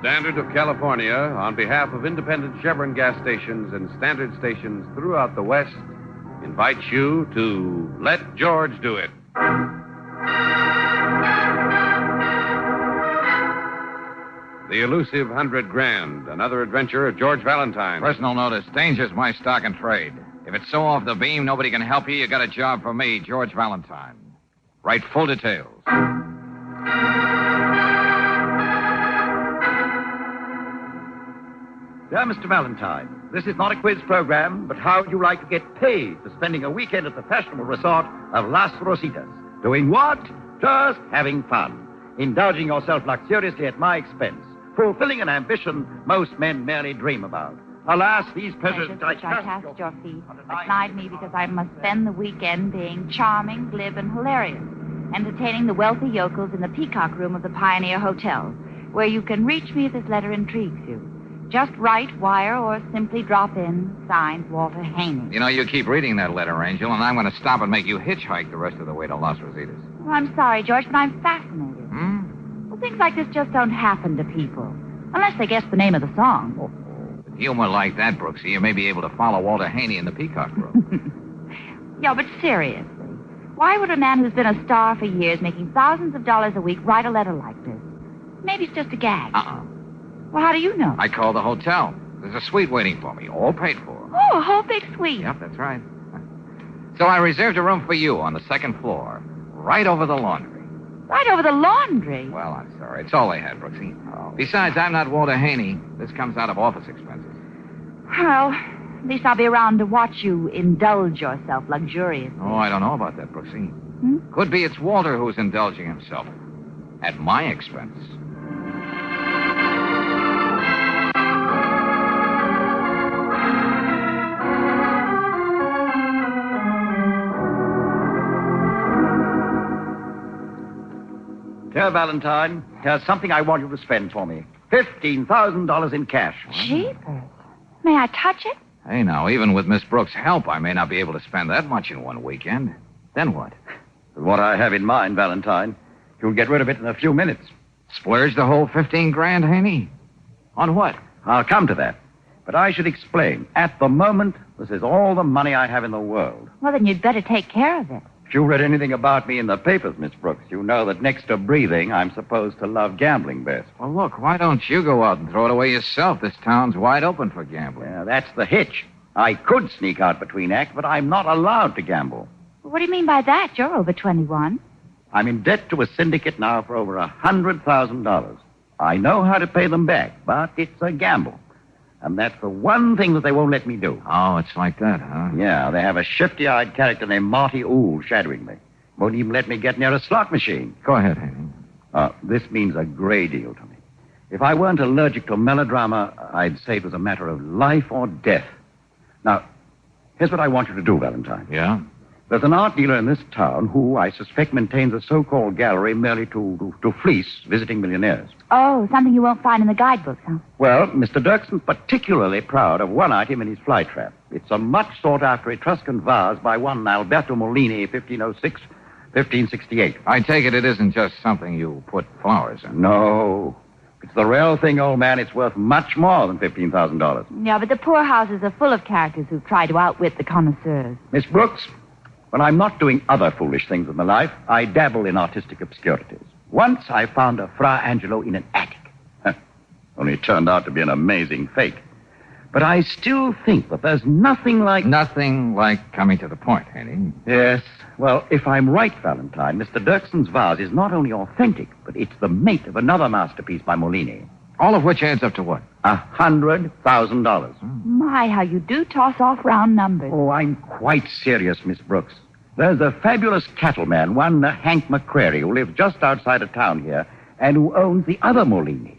Standard of California, on behalf of independent Chevron gas stations and Standard stations throughout the West, invites you to Let George Do It. The Elusive $100 Grand, another adventure of George Valentine. Personal notice, danger's my stock and trade. If it's so off the beam, nobody can help you, you got a job for me, George Valentine. Write full details. Dear Mr. Valentine, this is not a quiz program, but how would you like to get paid for spending a weekend at the fashionable resort of Las Rositas? Doing what? Just having fun. Indulging yourself luxuriously at my expense. Fulfilling an ambition most men merely dream about. Alas, these pleasures which I cast your feet applied me because I must spend the weekend being charming, glib, and hilarious, entertaining the wealthy yokels in the Peacock Room of the Pioneer Hotel, where you can reach me if this letter intrigues you. Just write, wire, or simply drop in. Signed, Walter Haney. You know, you keep reading that letter, Angel, and I'm going to stop and make you hitchhike the rest of the way to Las Rositas. Well, I'm sorry, George, but I'm fascinated. Well, things like this just don't happen to people, unless they guess the name of the song. With humor like that, Brooksy, you may be able to follow Walter Haney in the Peacock Room. Yeah, but seriously, why would a man who's been a star for years, making thousands of dollars a week, write a letter like this? Maybe it's just a gag. Well, how do you know? I called the hotel. There's a suite waiting for me, all paid for. Oh, a whole big suite. Yep, that's right. So I reserved a room for you on the second floor, right over the laundry. Right over the laundry? Well, I'm sorry. It's all they had, Brooksy. Besides, I'm not Walter Haney. This comes out of office expenses. Well, at least I'll be around to watch you indulge yourself luxuriously. Oh, I don't know about that, Brooksy. Could be it's Walter who's indulging himself. At my expense. Dear Valentine, here's something I want you to spend for me. $15,000 in cash. Jeepers. May I touch it? Hey, now, even with Miss Brooks' help, I may not be able to spend that much in one weekend. Then what? What I have in mind, Valentine, you'll get rid of it in a few minutes. Splurge the whole $15 grand, Haney? On what? I'll come to that. But I should explain. At the moment, this is all the money I have in the world. Well, then you'd better take care of it. If you read anything about me in the papers, Miss Brooks, you know that next to breathing, I'm supposed to love gambling best. Well, look, why don't you go out and throw it away yourself? This town's wide open for gambling. Yeah, that's the hitch. I could sneak out between acts, but I'm not allowed to gamble. What do you mean by that? You're over 21. I'm in debt to a syndicate now for over $100,000. I know how to pay them back, but it's a gamble. And that's the one thing that they won't let me do. Oh, it's like that, huh? Yeah, they have a shifty-eyed character named Marty Ool shadowing me. Won't even let me get near a slot machine. Go ahead, Haney. This means a great deal to me. If I weren't allergic to melodrama, I'd say it was a matter of life or death. Now, here's what I want you to do, Valentine. Yeah? There's an art dealer in this town who, I suspect, maintains a so-called gallery merely to fleece visiting millionaires. Oh, something you won't find in the guidebooks, huh? Well, Mr. Dirkson's particularly proud of one item in his fly trap. It's a much sought-after Etruscan vase by one Alberto Molini, 1506, 1568. I take it isn't just something you put flowers in. No. It's the real thing, old man. It's worth much more than $15,000. Yeah, but the poorhouses are full of characters who've tried to outwit the connoisseurs. Miss Brooks, when I'm not doing other foolish things in my life, I dabble in artistic obscurities. Once I found a Fra Angelo in an attic. Only it turned out to be an amazing fake. But I still think that there's nothing like... Nothing like coming to the point, Haney. Yes. Well, if I'm right, Valentine, Mr. Dirkson's vase is not only authentic, but it's the mate of another masterpiece by Molini. All of which adds up to what? $100,000. My, how you do toss off round numbers. Oh, I'm quite serious, Miss Brooks. There's a fabulous cattleman, one Hank McCrary, who lives just outside of town here, and who owns the other Molini.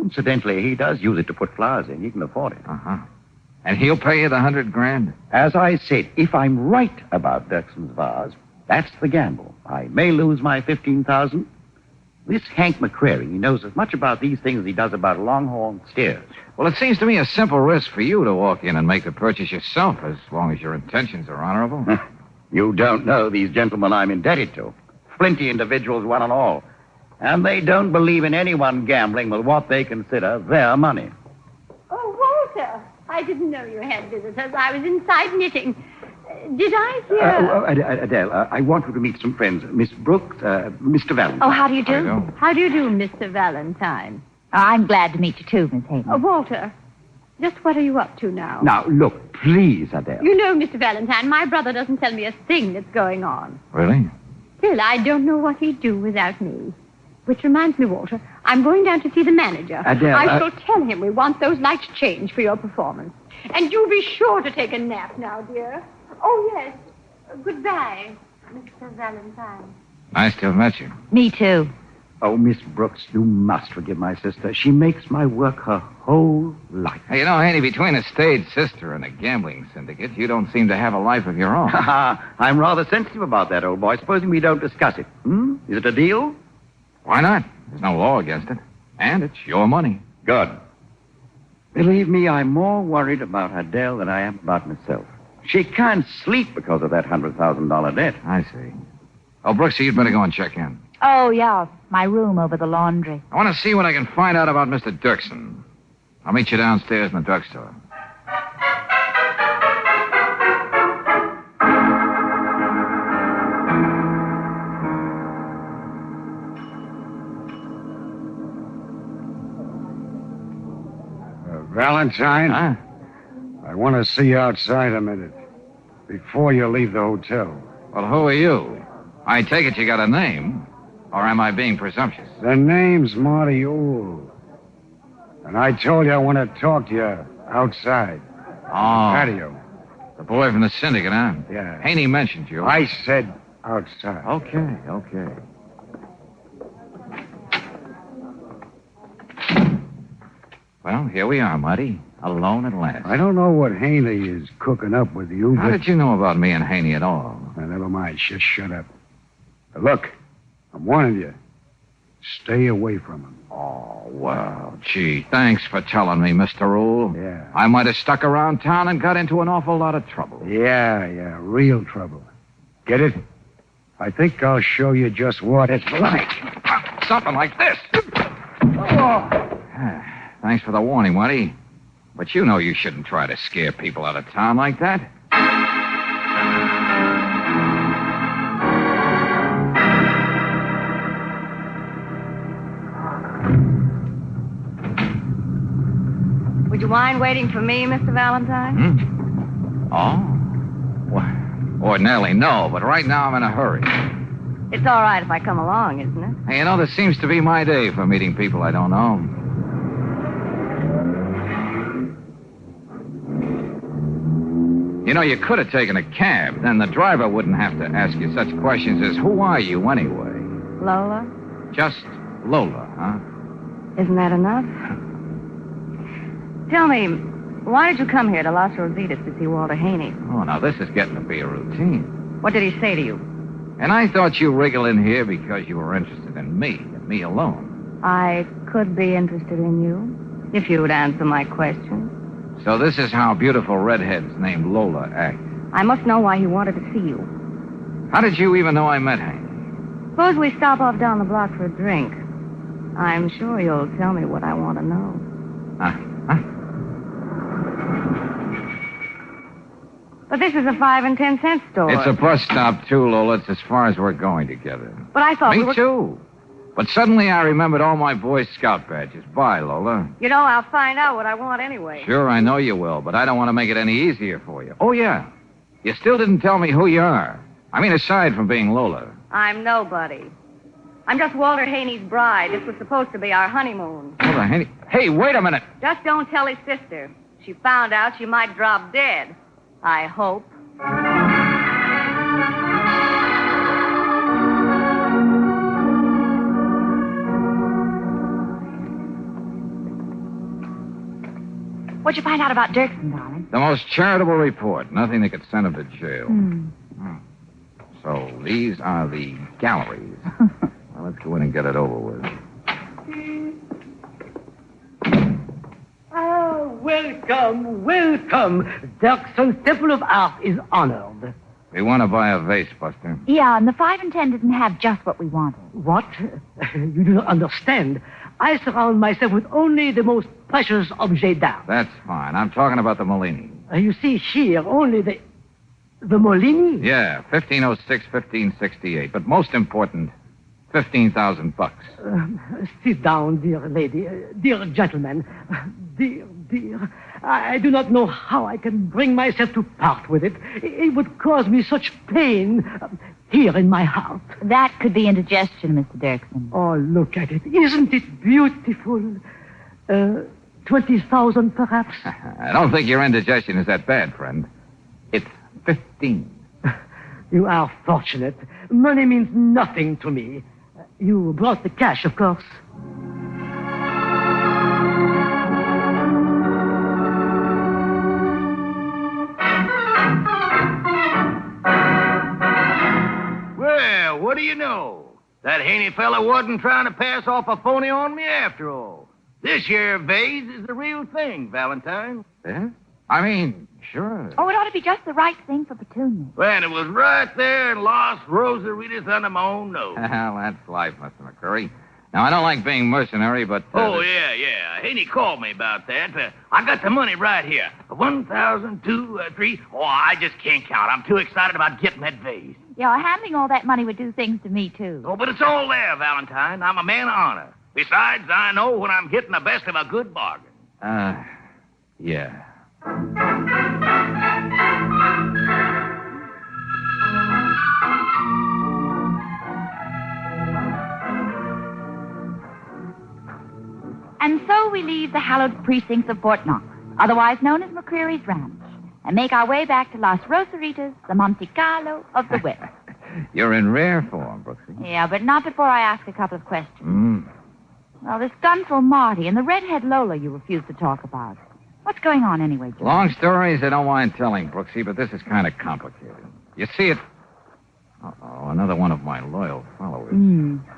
Incidentally, he does use it to put flowers in. He can afford it. Uh-huh. And he'll pay you the $100 grand? As I said, if I'm right about Dirkson's vase, that's the gamble. I may lose my $15,000. This Hank McCrary, he knows as much about these things as he does about longhorn steers. Well, it seems to me a simple risk for you to walk in and make the purchase yourself, as long as your intentions are honorable. You don't know these gentlemen I'm indebted to. Flinty individuals, one and all. And they don't believe in anyone gambling with what they consider their money. Oh, Walter, I didn't know you had visitors. I was inside knitting. Did I hear... Adele, I want you to meet some friends. Miss Brooks, Mr. Valentine. Oh, how do you do? How do you do, Mr. Valentine? Oh, I'm glad to meet you, too, Miss Hayden. Oh, Walter, just what are you up to now? Now, look, please, Adele. You know, Mr. Valentine, my brother doesn't tell me a thing that's going on. Really? Still, I don't know what he'd do without me. Which reminds me, Walter, I'm going down to see the manager. Adele, I shall tell him we want those lights changed for your performance. And you be sure to take a nap now, dear. Oh, yes. Goodbye, Mr. Valentine. Nice to have met you. Me, too. Oh, Miss Brooks, you must forgive my sister. She makes my work her whole life. Hey, you know, Haney, between a stage sister and a gambling syndicate, you don't seem to have a life of your own. I'm rather sensitive about that, old boy. Supposing we don't discuss it. Is it a deal? Why not? There's no law against it. And it's your money. Good. Believe me, I'm more worried about Adele than I am about myself. She can't sleep because of that $100,000 debt. I see. Oh, Brooksy, you'd better go and check in. Oh, yeah, my room over the laundry. I want to see what I can find out about Mr. Dirksen. I'll meet you downstairs in the drugstore. Valentine? Huh? I want to see you outside a minute. Before you leave the hotel. Well, who are you? I take it you got a name. Or am I being presumptuous? The name's Marty Ool. And I told you I want to talk to you outside. Oh. Patio. The boy from the syndicate, huh? Yeah. Haney mentioned you. I said outside. Okay. Well, here we are, Marty. Alone at last. I don't know what Haney is cooking up with you, How but... did you know about me and Haney at all? Now, never mind. Just shut up. Now, look, I'm warning you. Stay away from him. Oh, well, gee, thanks for telling me, Mr. Rule. Yeah. I might have stuck around town and got into an awful lot of trouble. Yeah, real trouble. Get it? I think I'll show you just what it's like. Something like this. Oh. Thanks for the warning, Marty. But you know you shouldn't try to scare people out of town like that. Would you mind waiting for me, Mr. Valentine? Oh? Well, ordinarily, no, but right now I'm in a hurry. It's all right if I come along, isn't it? Hey, you know, this seems to be my day for meeting people I don't know. You know, you could have taken a cab. Then the driver wouldn't have to ask you such questions as, who are you anyway? Lola? Just Lola, huh? Isn't that enough? Tell me, why did you come here to Las Rositas to see Walter Haney? Oh, now this is getting to be a routine. What did he say to you? And I thought you wriggled in here because you were interested in me, and me alone. I could be interested in you, if you would answer my question. So this is how beautiful redheads named Lola act. I must know why he wanted to see you. How did you even know I met Haney? Suppose we stop off down the block for a drink. I'm sure you'll tell me what I want to know. Huh? But this is a 5 and 10 cent store. It's a bus stop, too, Lola. It's as far as we're going together. But I thought Me, too. But suddenly I remembered all my Boy Scout badges. Bye, Lola. You know, I'll find out what I want anyway. Sure, I know you will, but I don't want to make it any easier for you. Oh, yeah. You still didn't tell me who you are. I mean, aside from being Lola. I'm nobody. I'm just Walter Haney's bride. This was supposed to be our honeymoon. Walter Haney? Hey, wait a minute. Just don't tell his sister. If she found out, she might drop dead. I hope. What'd you find out about Dirksen, darling? The most charitable report. Nothing that could send him to jail. So these are the galleries. Well, let's go in and get it over with. Welcome. Dirksen's Temple of Art is honored. We want to buy a vase, Buster. Yeah, and the 5 and 10 didn't have just what we wanted. What? You do not understand. I surround myself with only the most precious objets d'art. That's fine. I'm talking about the Molini. You see here only the Molini? Yeah, 1506, 1568. But most important, $15,000. Sit down, dear lady. Dear gentleman. Dear. I do not know how I can bring myself to part with it. It would cause me such pain here in my heart. That could be indigestion, Mr. Dirksen. Oh, look at it. Isn't it beautiful? 20,000, perhaps? I don't think your indigestion is that bad, friend. It's 15. You are fortunate. Money means nothing to me. You brought the cash, of course. Well, what do you know? That Haney fella wasn't trying to pass off a phony on me after all. This here vase is the real thing, Valentine. Yeah? I mean, sure. Oh, it ought to be just the right thing for Petunia. Well, it was right there in Las Rosaritas under my own nose. Well, that's life, Mr. McCurry. Now, I don't like being mercenary, but... Oh, yeah. Haney called me about that. I got the money right here. 1,000, 2, 3. Oh, I just can't count. I'm too excited about getting that vase. Yeah, handling all that money would do things to me, too. Oh, but it's all there, Valentine. I'm a man of honor. Besides, I know when I'm getting the best of a good bargain. Yeah. And so we leave the hallowed precincts of Fort Knox, otherwise known as McCreary's Ranch, and make our way back to Las Rosaritas, the Monte Carlo of the West. You're in rare form, Brooksy. Yeah, but not before I ask a couple of questions. Well, this gunful Marty and the redhead Lola you refuse to talk about. What's going on anyway, George? Long stories I don't mind telling, Brooksy, but this is kind of complicated. You see it... Uh-oh, another one of my loyal followers.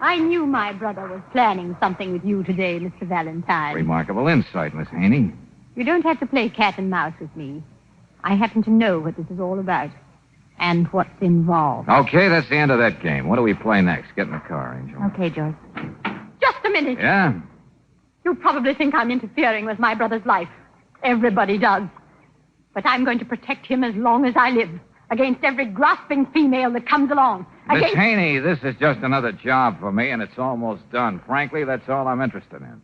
I knew my brother was planning something with you today, Mr. Valentine. Remarkable insight, Miss Haney. You don't have to play cat and mouse with me. I happen to know what this is all about and what's involved. Okay, that's the end of that game. What do we play next? Get in the car, Angel. Okay, George. Just a minute. Yeah? You probably think I'm interfering with my brother's life. Everybody does. But I'm going to protect him as long as I live. Against every grasping female that comes along. Miss Haney, this is just another job for me, and it's almost done. Frankly, that's all I'm interested in.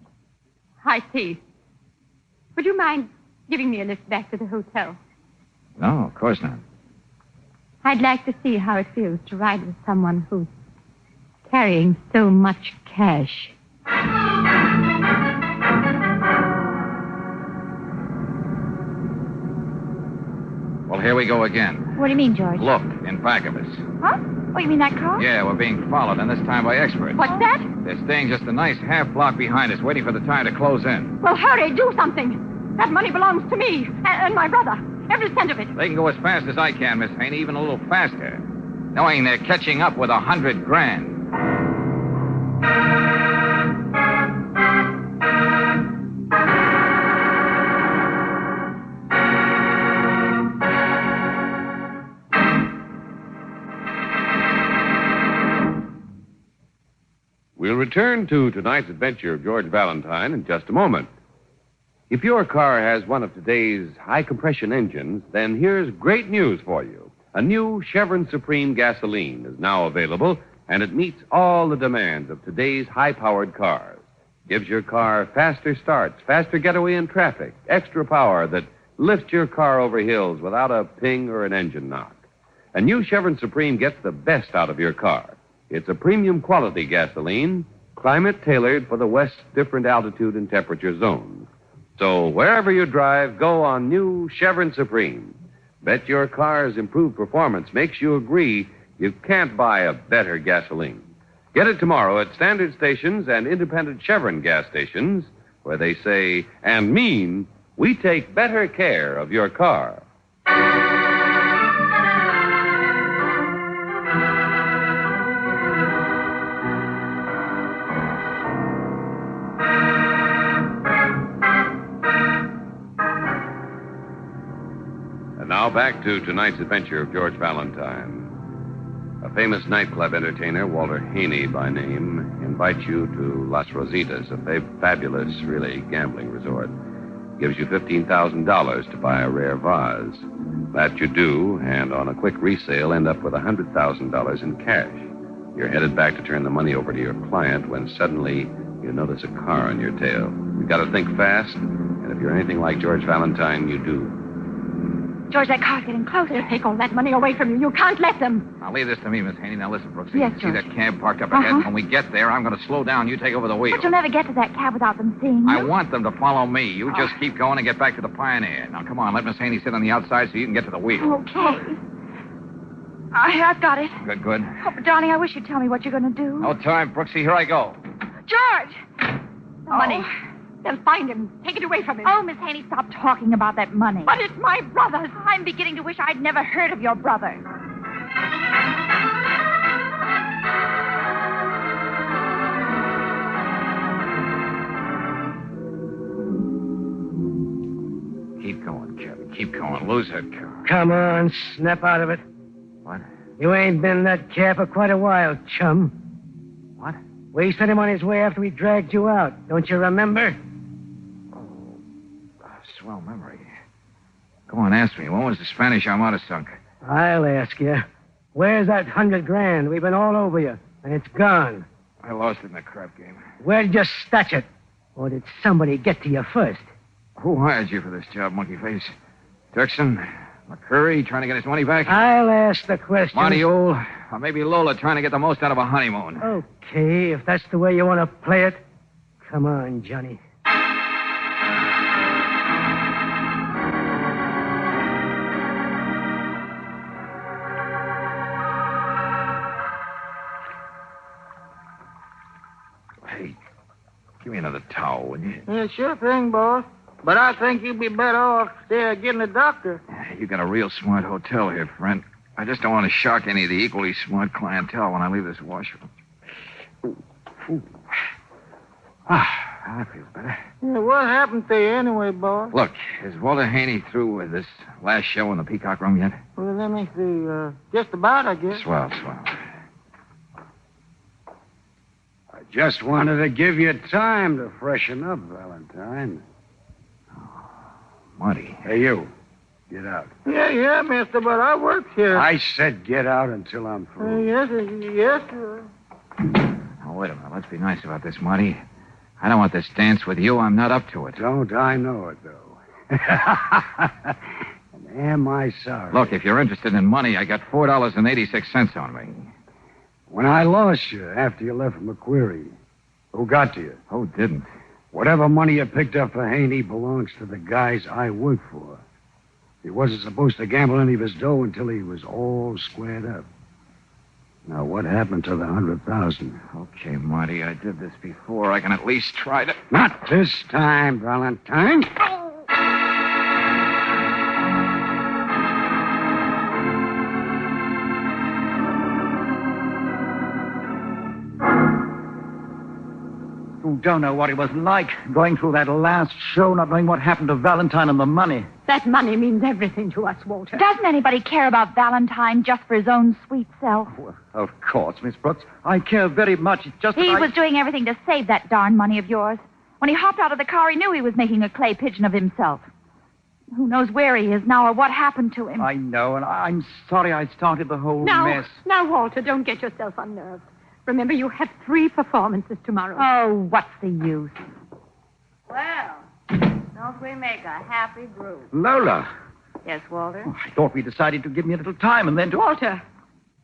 I see. Would you mind giving me a lift back to the hotel? No, of course not. I'd like to see how it feels to ride with someone who's carrying so much cash. Well, here we go again. What do you mean, George? Look, in back of us. Huh? Oh, you mean that car? Yeah, we're being followed, and this time by experts. What's that? They're staying just a nice half block behind us, waiting for the tire to close in. Well, hurry, do something. That money belongs to me and my brother. Every cent of it. They can go as fast as I can, Miss Haney, even a little faster. Knowing they're catching up with $100,000. We'll return to tonight's adventure of George Valentine in just a moment. If your car has one of today's high-compression engines, then here's great news for you. A new Chevron Supreme gasoline is now available, and it meets all the demands of today's high-powered cars. Gives your car faster starts, faster getaway in traffic, extra power that lifts your car over hills without a ping or an engine knock. A new Chevron Supreme gets the best out of your car. It's a premium quality gasoline, climate-tailored for the West's different altitude and temperature zones. So wherever you drive, go on new Chevron Supreme. Bet your car's improved performance makes you agree you can't buy a better gasoline. Get it tomorrow at standard stations and independent Chevron gas stations, where they say and mean, we take better care of your car. Now back to tonight's adventure of George Valentine. A famous nightclub entertainer, Walter Haney by name, invites you to Las Rositas, a fabulous, really, gambling resort. Gives you $15,000 to buy a rare vase. That you do, and on a quick resale, end up with $100,000 in cash. You're headed back to turn the money over to your client when suddenly you notice a car on your tail. You've got to think fast, and if you're anything like George Valentine, you do. George, that car's getting closer. They'll take all that money away from you. You can't let them. Now, leave this to me, Miss Haney. Now, listen, Brooksy. Yes, See George. that cab parked up ahead? When we get there, I'm going to slow down. You take over the wheel. But you'll never get to that cab without them seeing you. I want them to follow me. You just keep going and get back to the Pioneer. Now, come on. Let Miss Haney sit on the outside so you can get to the wheel. Okay. I've got it. Good, good. Oh, but darling, I wish you'd tell me what you're going to do. No time, Brooksy. Here I go. George! The money. They'll find him. Take it away from him. Oh, Miss Haney, stop talking about that money. But it's my brother's. I'm beginning to wish I'd never heard of your brother. Keep going, Kevin. Keep going. Lose that car. Come on, snap out of it. What? You ain't been in that cab for quite a while, chum. What? We sent him on his way after we dragged you out. Don't you remember? Swell memory. Go on, ask me. When was the Spanish Armada sunk? I'll ask you. Where's that $100,000? We've been all over you, and it's gone. I lost it in the crap game. Where did you stash it? Or did somebody get to you first? Who hired you for this job, monkey face? Dirksen? McCurry trying to get his money back? I'll ask the question. Monty Old? Or maybe Lola trying to get the most out of a honeymoon? Okay, if that's the way you want to play it. Come on, Johnny. Hey, give me another towel, will you? Yeah, sure thing, boss. But I think you'd be better off there getting a doctor. You got a real smart hotel here, friend. I just don't want to shock any of the equally smart clientele when I leave this washroom. Ooh. That feels better. Yeah, what happened to you anyway, boss? Look, is Walter Haney through with this last show in the Peacock Room yet? Well, let me see. Just about, I guess. Swell. I just wanted to give you time to freshen up, Valentine. Monty. Hey, you. Get out. Yeah, mister, but I work here. I said get out until I'm through. Yes, sir. Now, wait a minute. Let's be nice about this, Monty. I don't want this dance with you. I'm not up to it. Don't I know it, though? And am I sorry? Look, if you're interested in money, I got $4.86 on me. When I lost you after you left McQuarrie, who got to you? Who didn't? Whatever money you picked up for Haney belongs to the guys I work for. He wasn't supposed to gamble any of his dough until he was all squared up. Now, what happened to the $100,000? Okay, Marty, I did this before. I can at least try to... Not this time, Valentine. You don't know what it was like going through that last show, not knowing what happened to Valentine and the money. That money means everything to us, Walter. Doesn't anybody care about Valentine just for his own sweet self? Well, of course, Miss Brooks. I care very much. It's just He that was doing everything to save that darn money of yours. When he hopped out of the car, he knew he was making a clay pigeon of himself. Who knows where he is now or what happened to him? I know, and I'm sorry I started the whole mess. Now, Walter, don't get yourself unnerved. Remember, you have 3 performances tomorrow. Oh, what's the use? Well, don't we make a happy group? Lola. Yes, Walter? Oh, I thought we decided to give me a little time and then to... Walter,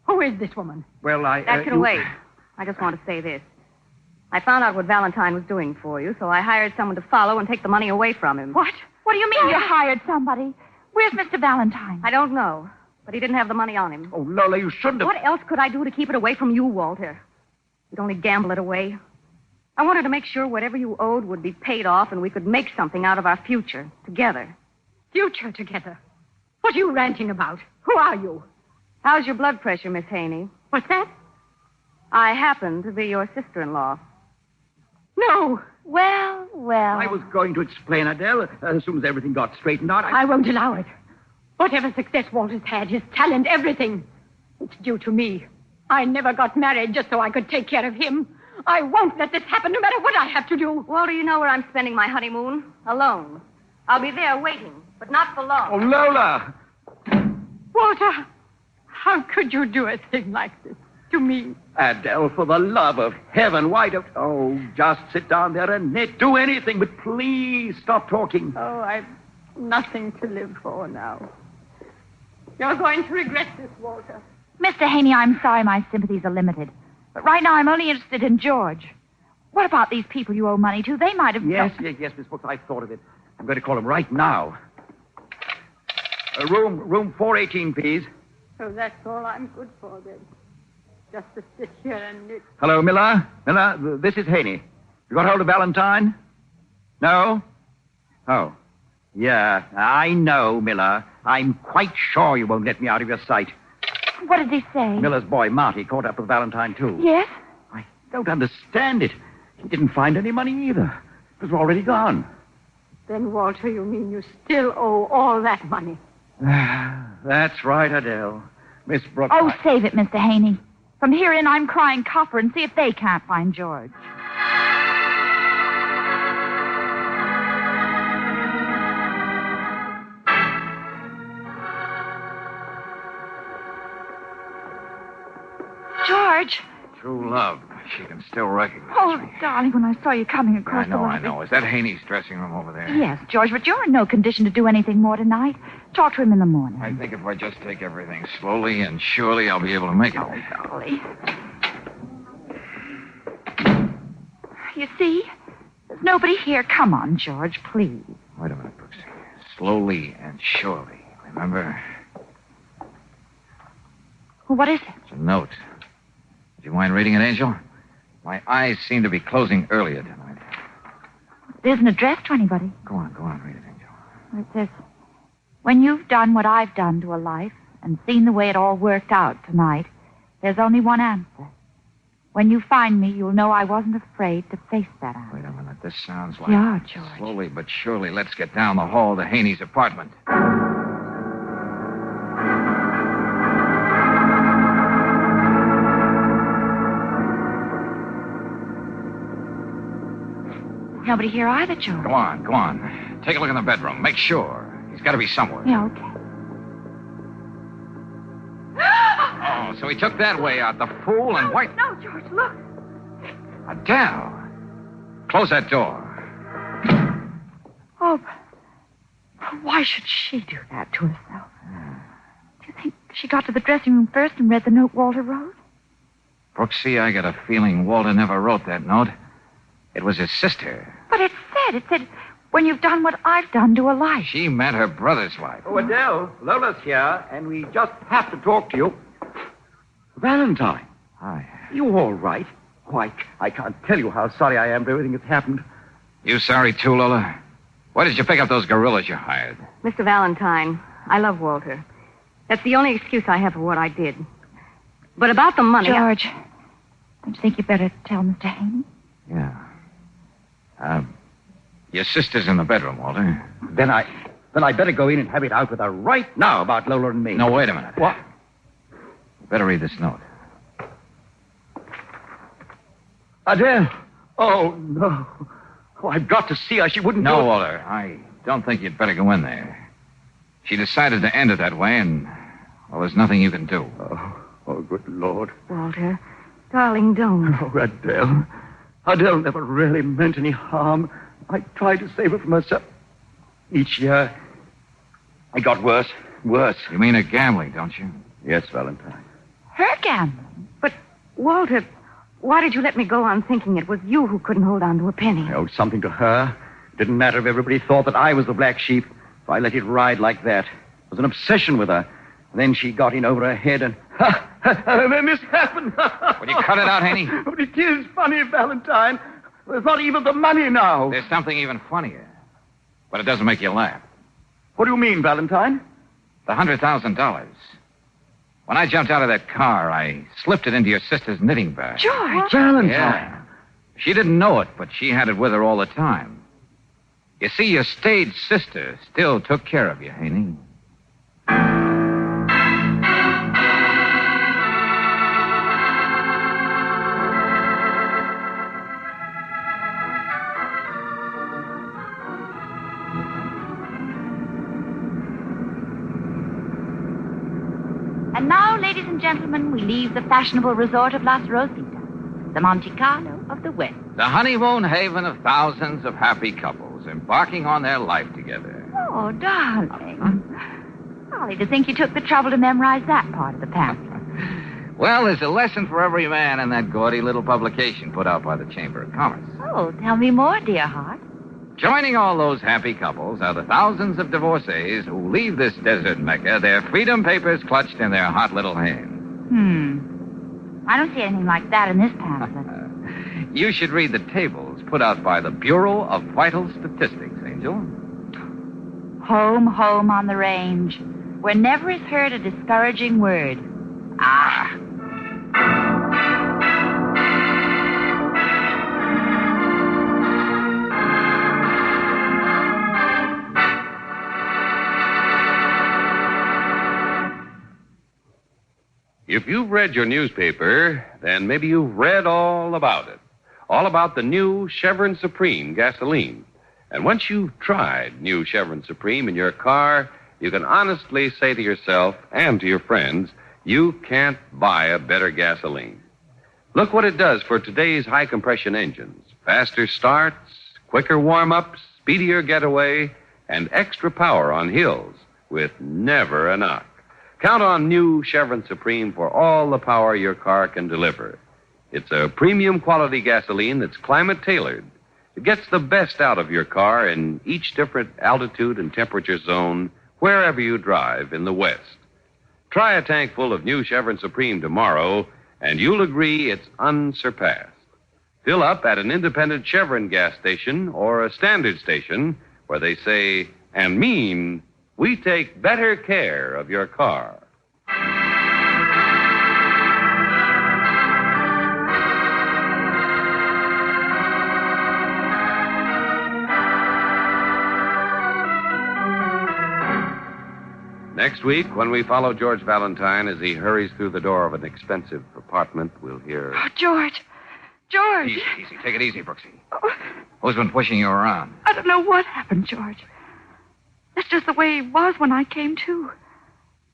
who is this woman? Well, That can wait. I just want to say this. I found out what Valentine was doing for you, so I hired someone to follow and take the money away from him. What? What do you mean you hired somebody? Where's Mr. Valentine? I don't know, but he didn't have the money on him. Oh, Lola, you shouldn't have... What else could I do to keep it away from you, Walter? You'd only gamble it away. I wanted to make sure whatever you owed would be paid off and we could make something out of our future together. Future together. What are you ranting about? Who are you? How's your blood pressure, Miss Haney? What's that? I happen to be your sister-in-law. No. Well. I was going to explain, Adele, as soon as everything got straightened out. I won't allow it. Whatever success Walter's had, his talent, everything, it's due to me. I never got married just so I could take care of him. I won't let this happen no matter what I have to do. Walter, you know where I'm spending my honeymoon? Alone. I'll be there waiting, but not for long. Oh, Lola! Walter, how could you do a thing like this to me? Adele, for the love of heaven, why don't... Oh, just sit down there and knit. Do anything, but please stop talking. Oh, I've nothing to live for now. You're going to regret this, Walter. Mr. Haney, I'm sorry my sympathies are limited. But right now I'm only interested in George. What about these people you owe money to? They might have... Yes, Miss Brooks, I've thought of it. I'm going to call them right now. Room 418, please. So that's all I'm good for, then. Just to sit here and knit. Hello, Miller. Miller, this is Haney. You got hold of Valentine? No? Oh. Yeah, I know, Miller. I'm quite sure you won't let me out of your sight. What did he say? Miller's boy, Marty, caught up with Valentine, too. Yes? I don't understand it. He didn't find any money either. It was already gone. Then, Walter, you mean you still owe all that money? That's right, Adele. Miss Brooks... Oh, save it, Mr. Haney. From here in, I'm crying copper and see if they can't find George. George. True love. She can still recognize Oh, me. darling, when I saw you coming across the lobby. I know. Is that Haney's dressing room over there? Yes, George, but you're in no condition to do anything more tonight. Talk to him in the morning. I think if I just take everything slowly and surely, I'll be able to make it. Oh, golly. You see? There's nobody here. Come on, George, please. Wait a minute, Brooksy. Slowly and surely. Remember? Well, what is it? It's a note. Do you mind reading it, Angel? My eyes seem to be closing earlier tonight. It isn't addressed to anybody. Go on, read it, Angel. It says, when you've done what I've done to a life and seen the way it all worked out tonight, there's only one answer. When you find me, you'll know I wasn't afraid to face that answer. Wait a minute. This sounds like... Yeah, George. Slowly but surely, let's get down the hall to Haney's apartment. Nobody here either, George. Go on. Take a look in the bedroom. Make sure. He's got to be somewhere. Yeah, okay. Oh, so he took that way out, the fool, and why... No, George, look. Adele. Close that door. Oh, but why should she do that to herself? Do you think she got to the dressing room first and read the note Walter wrote? Brooksy, I got a feeling Walter never wrote that note. It was his sister. But it said, when you've done what I've done to a life. She met her brother's wife. Oh, Adele, Lola's here, and we just have to talk to you. Valentine. Hi. You all right? Oh, I can't tell you how sorry I am for everything that's happened. You sorry too, Lola? Why did you pick up those gorillas you hired? Mr. Valentine, I love Walter. That's the only excuse I have for what I did. But about the money... George, don't you think you better tell Mr. Haney? Yeah. Your sister's in the bedroom, Walter. Then I better go in and have it out with her right now about Lola and me. No, wait a minute. What? You better read this note. Adele. Oh, no. Oh, I've got to see her. She wouldn't do No, it. Walter. I don't think you'd better go in there. She decided to end it that way, and, well, there's nothing you can do. Oh, good Lord. Walter, darling, don't. Oh, Adele. Adele never really meant any harm. I tried to save her from herself. Each year, I got worse. You mean her gambling, don't you? Yes, Valentine. Her gambling? But, Walter, why did you let me go on thinking it was you who couldn't hold on to a penny? I owed something to her. It didn't matter if everybody thought that I was the black sheep. So I let it ride like that. It was an obsession with her. Then she got in over her head and... and then this happened. Will you cut it out, Haney? But it is funny, Valentine. There's not even the money now. There's something even funnier. But it doesn't make you laugh. What do you mean, Valentine? The $100,000. When I jumped out of that car, I slipped it into your sister's knitting bag. George! Valentine. Yeah. She didn't know it, but she had it with her all the time. You see, your stage sister still took care of you, Haney. and gentlemen, we leave the fashionable resort of Las Rositas, the Monte Carlo of the West. The honeymoon haven of thousands of happy couples embarking on their life together. Oh, darling. Golly, to think you took the trouble to memorize that part of the pamphlet. Well, there's a lesson for every man in that gaudy little publication put out by the Chamber of Commerce. Oh, tell me more, dear heart. Joining all those happy couples are the thousands of divorcees who leave this desert Mecca, their freedom papers clutched in their hot little hands. I don't see anything like that in this pamphlet. You should read the tables put out by the Bureau of Vital Statistics, Angel. Home, home on the range, where never is heard a discouraging word. Ah! If you've read your newspaper, then maybe you've read all about it. All about the new Chevron Supreme gasoline. And once you've tried new Chevron Supreme in your car, you can honestly say to yourself and to your friends, you can't buy a better gasoline. Look what it does for today's high-compression engines. Faster starts, quicker warm-ups, speedier getaway, and extra power on hills with never a knock. Count on new Chevron Supreme for all the power your car can deliver. It's a premium quality gasoline that's climate-tailored. It gets the best out of your car in each different altitude and temperature zone wherever you drive in the West. Try a tank full of new Chevron Supreme tomorrow, and you'll agree it's unsurpassed. Fill up at an independent Chevron gas station or a standard station where they say and mean, we take better care of your car. Next week, when we follow George Valentine as he hurries through the door of an expensive apartment, we'll hear... Oh, George. George. Easy. Take it easy, Brooksy. Oh. Who's been pushing you around? I don't know what happened, George. That's just the way he was when I came to.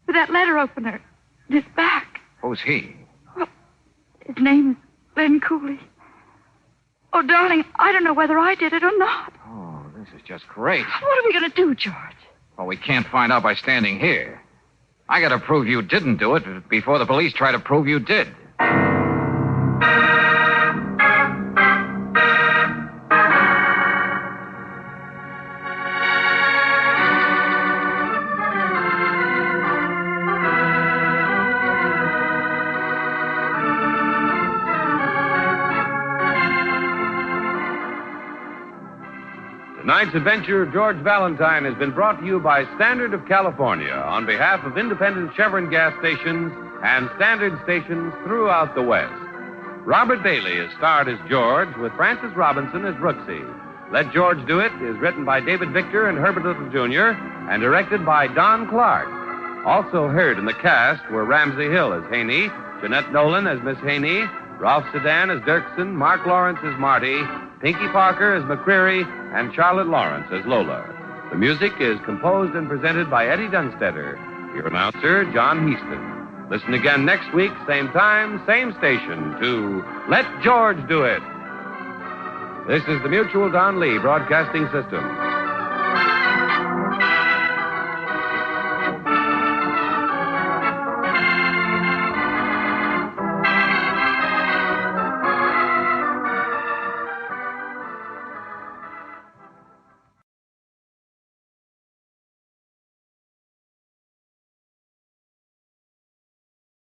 With that letter opener in his back. Who's he? Well, his name is Glenn Cooley. Oh, darling, I don't know whether I did it or not. Oh, this is just great. What are we going to do, George? Well, we can't find out by standing here. I got to prove you didn't do it before the police try to prove you did. Tonight's adventure of George Valentine has been brought to you by Standard of California on behalf of independent Chevron gas stations and Standard stations throughout the West. Robert Bailey is starred as George with Francis Robinson as Brooksy. Let George Do It is written by David Victor and Herbert Little Jr. and directed by Don Clark. Also heard in the cast were Ramsey Hill as Haney, Jeanette Nolan as Miss Haney, Ralph Sedan as Dirksen, Mark Lawrence as Marty, Pinky Parker as McCreary, and Charlotte Lawrence as Lola. The music is composed and presented by Eddie Dunstetter. Your announcer, John Heaston. Listen again next week, same time, same station, to Let George Do It. This is the Mutual Don Lee Broadcasting System.